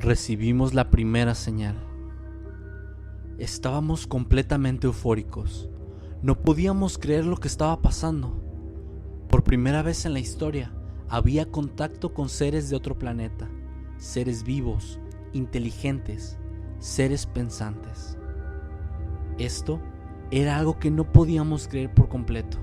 Recibimos la primera señal. Estábamos completamente eufóricos. No podíamos creer lo que estaba pasando. Por primera vez en la historia, había contacto con seres de otro planeta, seres vivos, inteligentes, seres pensantes. Esto era algo que no podíamos creer por completo.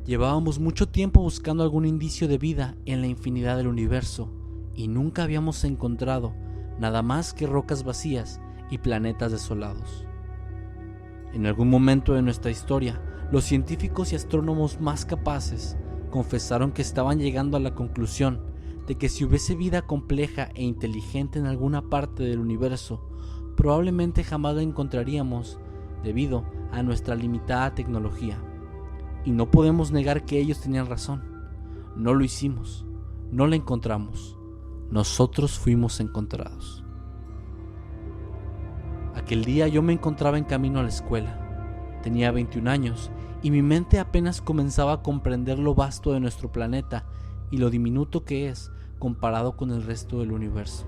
Llevábamos mucho tiempo buscando algún indicio de vida en la infinidad del universo y nunca habíamos encontrado nada más que rocas vacías y planetas desolados. En algún momento de nuestra historia, los científicos y astrónomos más capaces confesaron que estaban llegando a la conclusión de que si hubiese vida compleja e inteligente en alguna parte del universo, probablemente jamás la encontraríamos debido a nuestra limitada tecnología. Y no podemos negar que ellos tenían razón. No lo hicimos, no la encontramos. Nosotros fuimos encontrados. Aquel día yo me encontraba en camino a la escuela. Tenía 21 años y mi mente apenas comenzaba a comprender lo vasto de nuestro planeta y lo diminuto que es comparado con el resto del universo.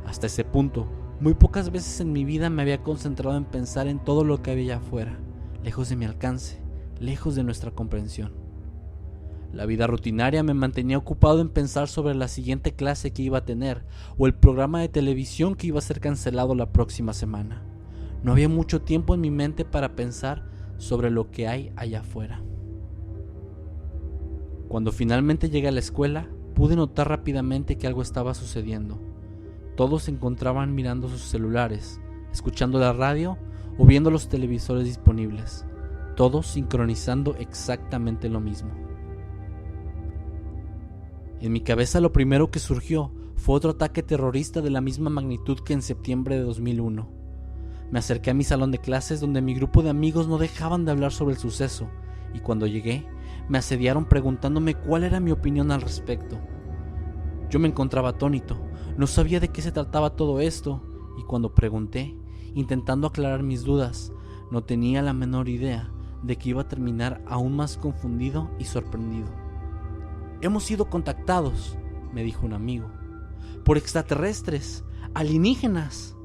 Hasta ese punto, muy pocas veces en mi vida me había concentrado en pensar en todo lo que había afuera, lejos de mi alcance, lejos de nuestra comprensión. La vida rutinaria me mantenía ocupado en pensar sobre la siguiente clase que iba a tener o el programa de televisión que iba a ser cancelado la próxima semana. No había mucho tiempo en mi mente para pensar sobre lo que hay allá afuera. Cuando finalmente llegué a la escuela, pude notar rápidamente que algo estaba sucediendo. Todos se encontraban mirando sus celulares, escuchando la radio o viendo los televisores disponibles, todos sincronizando exactamente lo mismo. En mi cabeza lo primero que surgió fue otro ataque terrorista de la misma magnitud que en septiembre de 2001. Me acerqué a mi salón de clases donde mi grupo de amigos no dejaban de hablar sobre el suceso y cuando llegué me asediaron preguntándome cuál era mi opinión al respecto. Yo me encontraba atónito, no sabía de qué se trataba todo esto y cuando pregunté, intentando aclarar mis dudas, no tenía la menor idea de que iba a terminar aún más confundido y sorprendido. «Hemos sido contactados», me dijo un amigo, «por extraterrestres, alienígenas».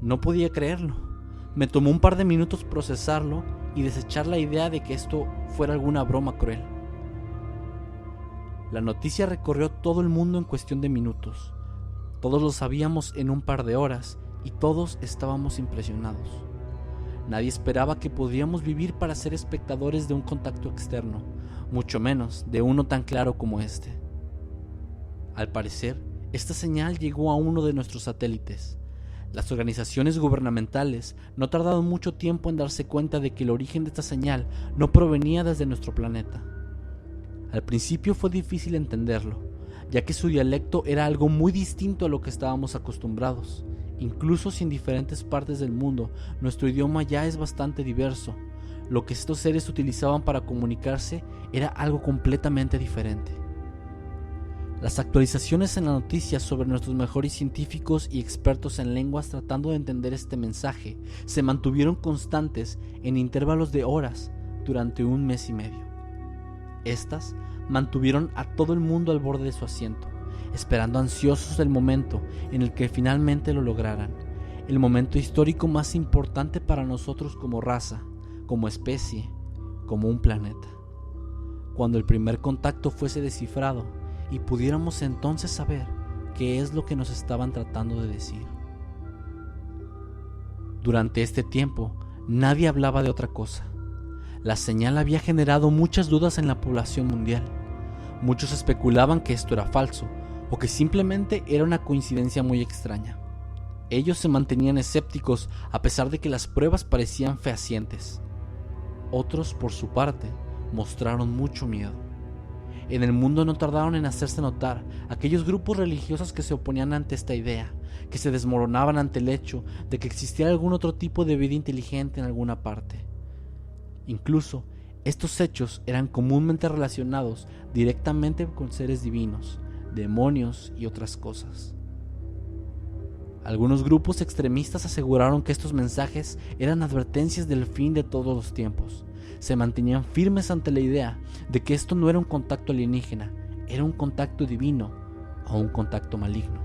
No podía creerlo. Me tomó un par de minutos procesarlo y desechar la idea de que esto fuera alguna broma cruel. La noticia recorrió todo el mundo en cuestión de minutos. Todos lo sabíamos en un par de horas y todos estábamos impresionados. Nadie esperaba que podríamos vivir para ser espectadores de un contacto externo, mucho menos de uno tan claro como este. Al parecer, esta señal llegó a uno de nuestros satélites. Las organizaciones gubernamentales no tardaron mucho tiempo en darse cuenta de que el origen de esta señal no provenía desde nuestro planeta. Al principio fue difícil entenderlo, ya que su dialecto era algo muy distinto a lo que estábamos acostumbrados. Incluso si en diferentes partes del mundo nuestro idioma ya es bastante diverso, lo que estos seres utilizaban para comunicarse era algo completamente diferente. Las actualizaciones en la noticia sobre nuestros mejores científicos y expertos en lenguas tratando de entender este mensaje se mantuvieron constantes en intervalos de horas durante un mes y medio. Estas mantuvieron a todo el mundo al borde de su asiento, esperando ansiosos el momento en el que finalmente lo lograran, el momento histórico más importante para nosotros como raza, como especie, como un planeta. Cuando el primer contacto fuese descifrado y pudiéramos entonces saber qué es lo que nos estaban tratando de decir. Durante este tiempo, nadie hablaba de otra cosa. La señal había generado muchas dudas en la población mundial. Muchos especulaban que esto era falso o que simplemente era una coincidencia muy extraña. Ellos se mantenían escépticos a pesar de que las pruebas parecían fehacientes. Otros, por su parte, mostraron mucho miedo. En el mundo no tardaron en hacerse notar aquellos grupos religiosos que se oponían ante esta idea, que se desmoronaban ante el hecho de que existiera algún otro tipo de vida inteligente en alguna parte. Incluso Estos hechos eran comúnmente relacionados directamente con seres divinos, demonios y otras cosas. Algunos grupos extremistas aseguraron que estos mensajes eran advertencias del fin de todos los tiempos. Se mantenían firmes ante la idea de que esto no era un contacto alienígena, era un contacto divino o un contacto maligno.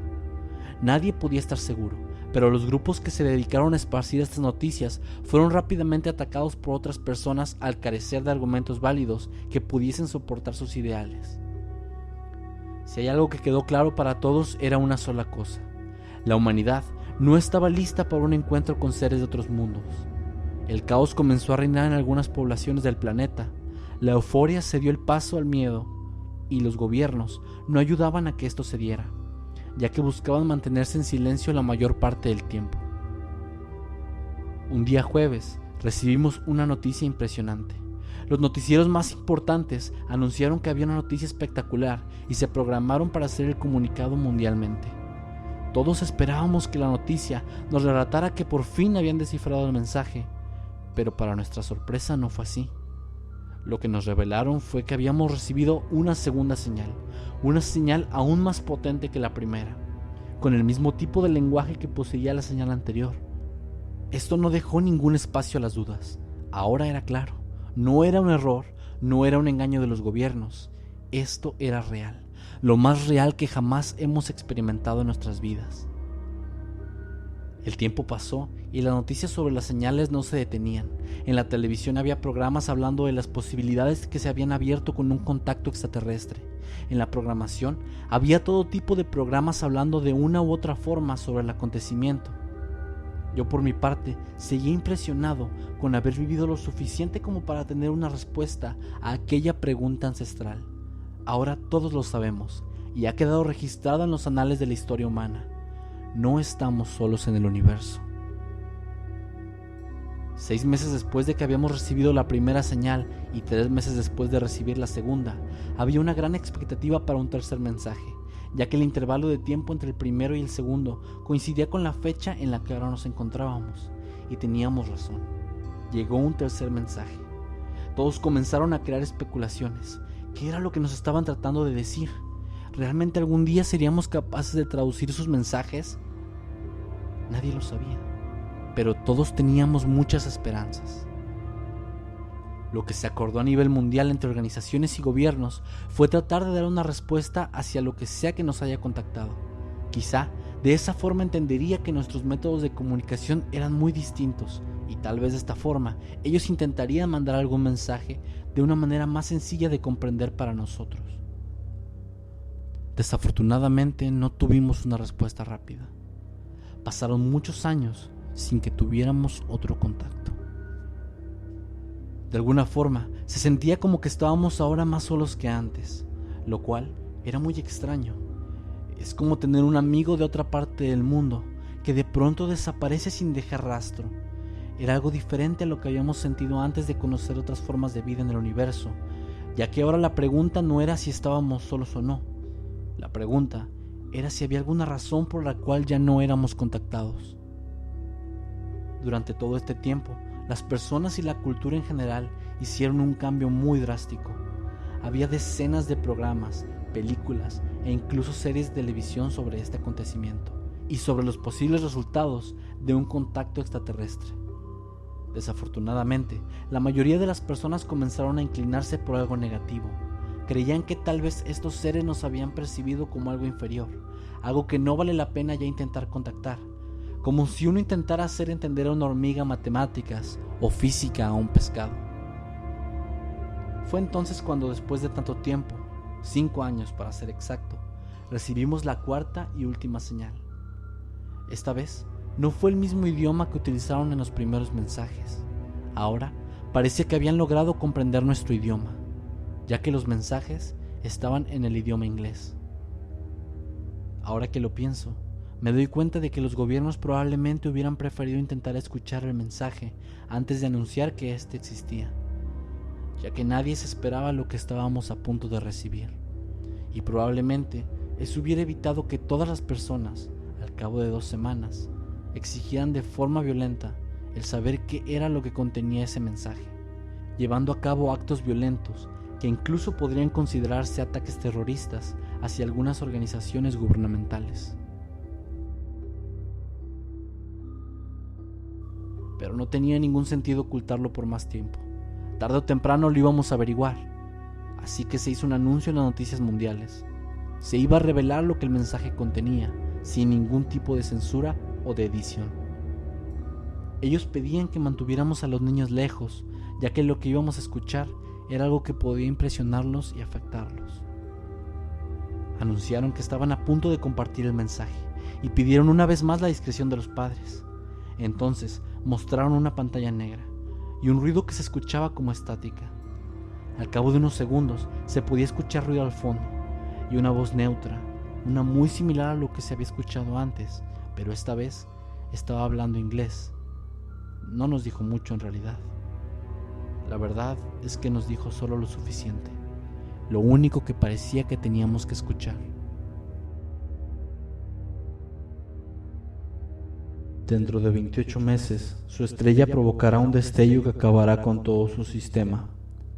Nadie podía estar seguro, pero los grupos que se dedicaron a esparcir estas noticias fueron rápidamente atacados por otras personas al carecer de argumentos válidos que pudiesen soportar sus ideales. Si hay algo que quedó claro para todos, era una sola cosa: la humanidad no estaba lista para un encuentro con seres de otros mundos. El caos comenzó a reinar en algunas poblaciones del planeta, la euforia cedió el paso al miedo, y los gobiernos no ayudaban a que esto se diera, ya que buscaban mantenerse en silencio la mayor parte del tiempo. Un día jueves recibimos una noticia impresionante. Los noticieros más importantes anunciaron que había una noticia espectacular y se programaron para hacer el comunicado mundialmente. Todos esperábamos que la noticia nos relatara que por fin habían descifrado el mensaje, pero para nuestra sorpresa no fue así. Lo que nos revelaron fue que habíamos recibido una segunda señal, una señal aún más potente que la primera, con el mismo tipo de lenguaje que poseía la señal anterior. Esto no dejó ningún espacio a las dudas. Ahora era claro, no era un error, no era un engaño de los gobiernos, esto era real, lo más real que jamás hemos experimentado en nuestras vidas. El tiempo pasó y las noticias sobre las señales no se detenían. En la televisión había programas hablando de las posibilidades que se habían abierto con un contacto extraterrestre. En la programación había todo tipo de programas hablando de una u otra forma sobre el acontecimiento. Yo por mi parte seguía impresionado con haber vivido lo suficiente como para tener una respuesta a aquella pregunta ancestral. Ahora todos lo sabemos y ha quedado registrado en los anales de la historia humana. No estamos solos en el universo. 6 meses después de que habíamos recibido la primera señal y 3 meses después de recibir la segunda, había una gran expectativa para un tercer mensaje, ya que el intervalo de tiempo entre el primero y el segundo coincidía con la fecha en la que ahora nos encontrábamos, y teníamos razón. Llegó un tercer mensaje. Todos comenzaron a crear especulaciones. ¿Qué era lo que nos estaban tratando de decir? ¿Realmente algún día seríamos capaces de traducir sus mensajes? Nadie lo sabía, pero todos teníamos muchas esperanzas. Lo que se acordó a nivel mundial entre organizaciones y gobiernos fue tratar de dar una respuesta hacia lo que sea que nos haya contactado. Quizá de esa forma entendería que nuestros métodos de comunicación eran muy distintos y tal vez de esta forma ellos intentarían mandar algún mensaje de una manera más sencilla de comprender para nosotros. Desafortunadamente no tuvimos una respuesta rápida. Pasaron muchos años sin que tuviéramos otro contacto. De alguna forma, se sentía como que estábamos ahora más solos que antes, lo cual era muy extraño. Es como tener un amigo de otra parte del mundo que de pronto desaparece sin dejar rastro. Era algo diferente a lo que habíamos sentido antes de conocer otras formas de vida en el universo, ya que ahora la pregunta no era si estábamos solos o no. La pregunta era si había alguna razón por la cual ya no éramos contactados. Durante todo este tiempo, las personas y la cultura en general hicieron un cambio muy drástico. Había decenas de programas, películas e incluso series de televisión sobre este acontecimiento y sobre los posibles resultados de un contacto extraterrestre. Desafortunadamente, la mayoría de las personas comenzaron a inclinarse por algo negativo. Creían que tal vez estos seres nos habían percibido como algo inferior, algo que no vale la pena ya intentar contactar, como si uno intentara hacer entender a una hormiga matemáticas o física a un pescado. Fue entonces cuando, después de tanto tiempo, 5 años para ser exacto, recibimos la cuarta y última señal. Esta vez no fue el mismo idioma que utilizaron en los primeros mensajes. Ahora parecía que habían logrado comprender nuestro idioma, ya que los mensajes estaban en el idioma inglés. Ahora que lo pienso, me doy cuenta de que los gobiernos probablemente hubieran preferido intentar escuchar el mensaje antes de anunciar que éste existía, ya que nadie se esperaba lo que estábamos a punto de recibir, y probablemente eso hubiera evitado que todas las personas, al cabo de 2 semanas, exigieran de forma violenta el saber qué era lo que contenía ese mensaje. llevando a cabo actos violentos que incluso podrían considerarse ataques terroristas hacia algunas organizaciones gubernamentales. Pero no tenía ningún sentido ocultarlo por más tiempo. Tarde o temprano lo íbamos a averiguar. Así que se hizo un anuncio en las noticias mundiales. Se iba a revelar lo que el mensaje contenía, sin ningún tipo de censura o de edición. Ellos pedían que mantuviéramos a los niños lejos, ya que lo que íbamos a escuchar era algo que podía impresionarlos y afectarlos. Anunciaron que estaban a punto de compartir el mensaje y pidieron una vez más la discreción de los padres. Entonces mostraron una pantalla negra y un ruido que se escuchaba como estática. Al cabo de unos segundos se podía escuchar ruido al fondo y una voz neutra, una muy similar a lo que se había escuchado antes, pero esta vez estaba hablando inglés. No nos dijo mucho en realidad. La verdad es que nos dijo solo lo suficiente, lo único que parecía que teníamos que escuchar. Dentro de 28 meses, su estrella provocará un destello que acabará con todo su sistema.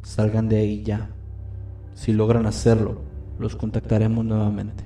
Salgan de ahí ya. Si logran hacerlo, los contactaremos nuevamente.